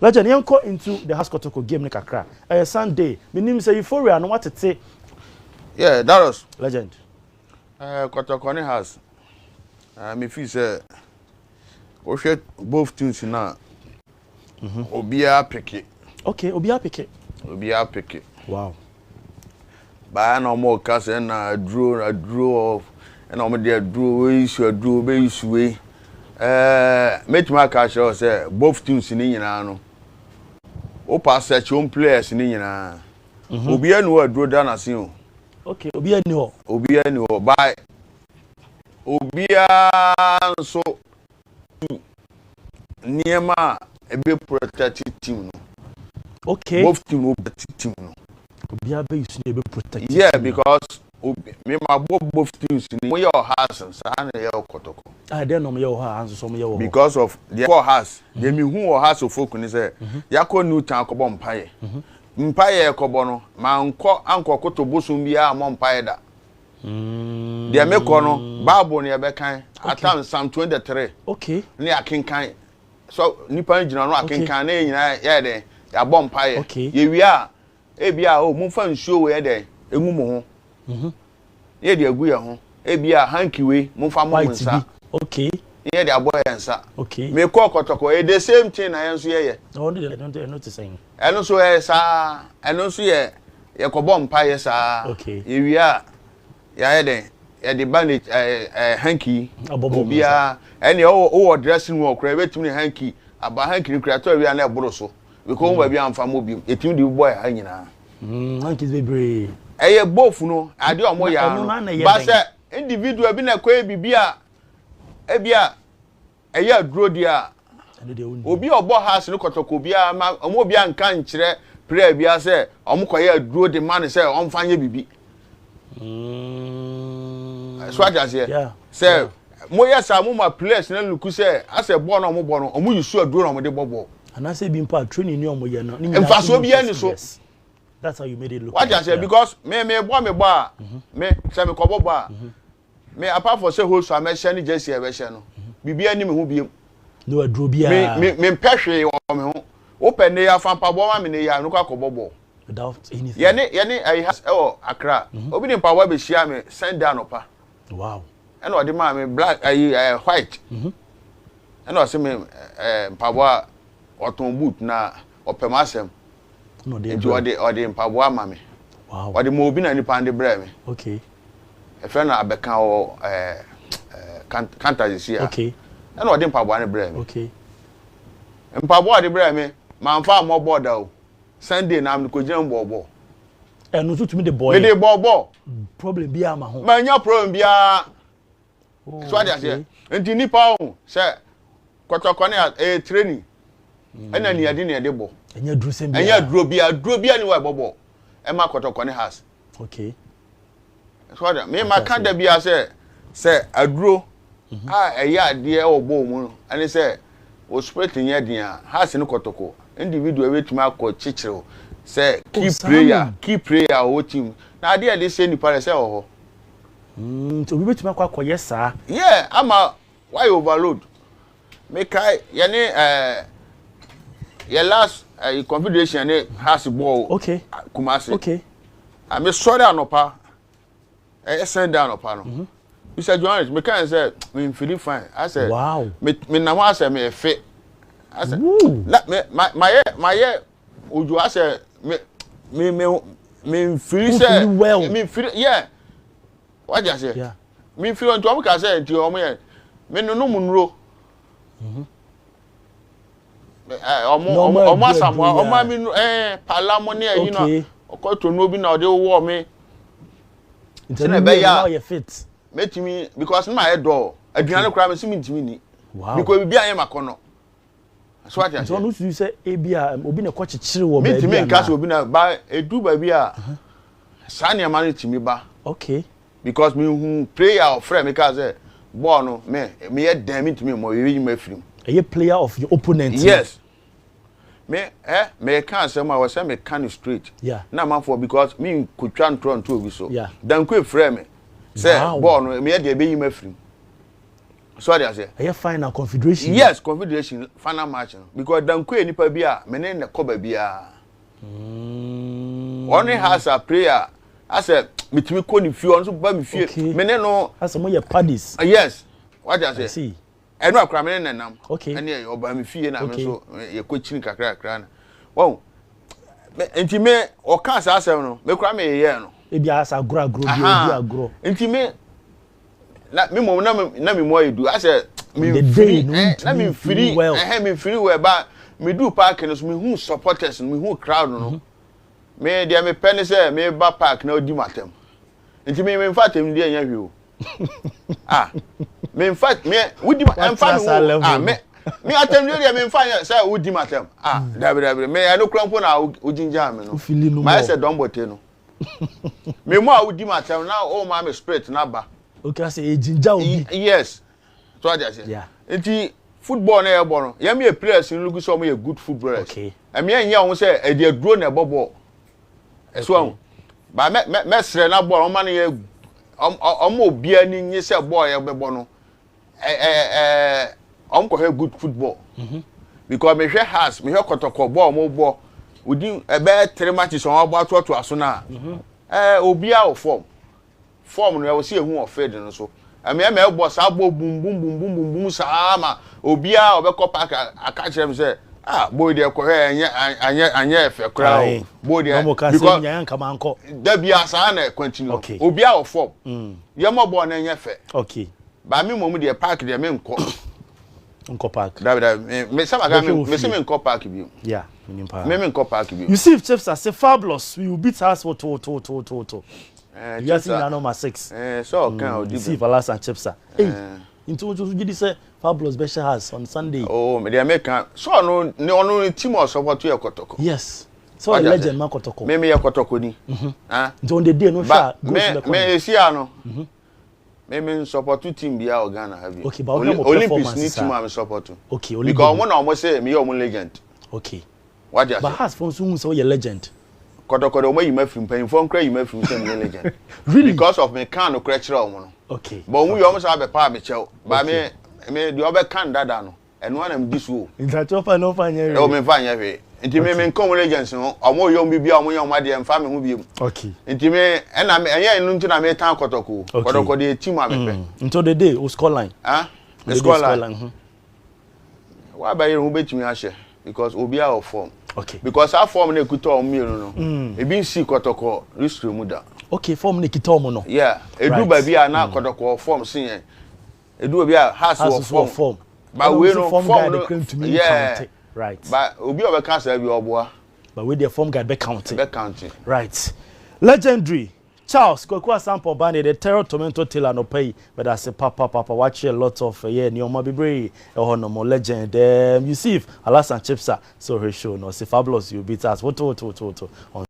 Legend, you go into the house Kotoko game ne kakra. Sunday, me name say euphoria no what to say. Yeah, that was Legend. Kotoko ne house. Me feel say we share both teams now. Obia pick it. Okay, Obia pick it. Obia pick it. Wow. Ba no more cast na draw off. And I'm there draw be issue. Make my cash say both teams ni nyina no. O pass search on players ni nyina. Obia no draw down asin o. Okay, Obia ni ho. Obia ni ho. Bye. Obia so niema ebe protect team no. Okay. Both team will protect team no. Obia be use ebe protect. Yeah, because me my both teams ni we your house and sana ya Kotoko. Ah, there no me your house so me your. Because of the four house, they me who or house of folk ni say yakọ new town ko bo mpaye. Mpaye ko bo no ma nko anko kotobo so bia mo mpaye da. They make no Bible ni ebe kan atam Psalm 23. Okay. Ni akenkan. So nipa ngina no akenkan na nyina ya de ya bo mpaye. Ye wi a e bia o mu fa nsuo we de enwu mo ho. Ye de agu ye ho. E bia hanky we mu fa mo nsa. Okay. Ye de abo ye nsa. Okay. Me ko Kotoko e the same thing na yenso ye ye. No, don't notice saying. Eno so ye sa, eno so ye ko bo mpaye sa. Okay. Ye wi a ya de bandage hanky obia ene o dressing room okra betumi hanky aba hanky ni creator wi na eboro so because we bia amfa mo bi etimi di boy ha nyina hanky is very eye bofu no ade omo ya no ba se individual bi na ko bibia ebia eye aduro dia obi obo house ni Kotoko bia omo bia nka nkire prayer bia se omo koye aduro de man se omfanye bibi. So what does here? Say, moya sa mo ma place na luku say as a born on mo born on mo yusu aduro on mo de bobo. And I say being part training you on mo ye no. Emfaso bia ni so. That's how you made it look. What does say because me bo me say me kobo ba. Me apart for say hold so am share ni jersey e be share no. Bibia ni me hu biem. No aduro bia. Me pehwe o me ho. Open ne ya fampa bo ma me ne ya no kwa kobobo. Without anything. Yene I has Accra. Obi ni power be share me send down opa. Wow. And what the man black white. And what say me power oton boot na opemasem. No dey. Or the power mami. Wow. Or the mo bi na ni pande bre me. Okay. E fe na abeka o canter here. Okay. And what the power ni bre me. Okay. Power the bre me man fa mo border o. Sunday na am ko jam bobo. E no to me the boy. Me dey bobo. Problem bia ma ho. Ma nya problem bia. So what dey say? Enti nipa o say Kotoko ne training. Ena ni ade ne de bo. Enya duro sem bia. Enya duro bia ni wa bobo. E ma Kotoko ne house. Okay. So what me ma kan da bia say aduro eya ade obo mu. Ani say o spirit nya din a house ni Kotoko. Individual wetuma akọ chichiro say key prayer o team na dey say ni pare say oho so we wetuma akọ yesa yeah ama why overload make I your last confederation has ball okay Kumasi okay I me sorry anopa send down anopa no Mr. Johannes me can say me feel fine I said wow me na wa say me fit I said, my Uju, I said, me feel say, well. Me feel, yeah. What you say? Yeah. Me feel on Tom can say to your man, me no munro. Omo Samuel, Omo mi Palamoni, you know, o to no be now they war me. It's a be ya fit. Make me because my head door, aduane kra me see me ntimi ni. Wow. Because bibia yen makono. So what you say? So no you say ebia obi na kwachechire wo ba ebia. Me nka so obi na ba edu ba bia. Sane ma no timi ba. Okay. Because me hu player of friend me ka say ball no me ye dan me timi mo we ma film. A player of your opponent. Yes. Me can say ma we say me can straight. Yeah. Na man for because me could try and throw to obi so. Yeah. Dan ko friend me. Say ball no me ye de be ma film. So they say. A final confederation. Yes, confederation final match. Because Danko nipa bia, menen na koba bia. Only has a prayer. I said, between Connie few on so by me fear. Menen no. As some of your paddies. Yes. What I say? See. I know I'm and nam. Okay. And yeah, by me fear na so you coaching kakra. Wow. Enti me o kan sa asem no me kura me ye no e bia asa agro bi agro enti me na me mom na me mo edu ase me free na me free me free well ba me do park no so me hu supporters me hu crowd no me dia me pen say me ba park na odi matem enti me in fact me dia nya hwe o me in fact me wodi am fa me me atem dey me mfa say wodi matem dabre me I no krampo na ojinja me no my say don bote no me mo a wodi matem na o ma me spirit na ba okay say ejinja obi yes so I say yeah enti football na e bo no ya me players no look so me good footballers okay e me anya won say e dey duro na e ball so ba me sre na ball o ma na ye o mo obi ani nyi say ball ye bebo no I'm going good football. Because me share has me hear Kotoko ball mo ball. Within about 3 matches on about to asuna. Obia o form. Form no we see who offend no so. I mean me boss abo boom boom boom boom boom boom sama. Obia obekọ park aka chere me say boy dey ko anya efe kra. Boy dey because nyan kama anko. Da bia sa na continue. Obia o form. Ye mo ball na anya efe. Okay. Ba me mom dey park dey me nko. Nko park. Me some aga me say me nko park bi. Yeah, me nko park bi. You see if Chiefs say fabulous, we will beat us for to. Yes, in number 6. So can you see if Alas and Chiefs. Hey, into you say fabulous special has on Sunday. Oh, me dey make so no team or support to Kotoko. Yes. So a legend man Kotoko. Me Kotoko ni. On the day no sure. Me see ano. Me support to team bia or Ghana have you. Okay, but Olympics need team am support to. Okay, because one almost say me your legend. Okay. What you say? But has from so your legend. Kotoko the way you make film pen phone cry you make film say me legend. Really? Because of me can no credit on. Okay. But we almost have a pa me chew. But me the other can dada no. And one am this wo. Intrachofa no fanya. O me fanya we. Nti me come legends no. Omo yom bibia omo yom ma de mfa me ho biem. Okay. Nti me na me anya nu nti na me tan Kotoko. Kotoko the team abepe. Until the day o score line. The score line. Why by you betimi ahye because obi a form. Okay. Because our form na ekuta o mienu no. E bin see Kotoko history mu da. Okay, form na kita omo no. Yeah, edu ba bia na Kotoko form sin edu bia has form. But we no form no to me count. Right. But obi obeka say bi oboa. But we the form guy be counting. Be counting. Right. Legendary Charles Kwakwa Sample Band the terror tomato tailor no pay but I say papa watch a lot of Nyoma Bibre no more legend. You see if Alas and Chipsa so her show no say fabulous you beat us. What on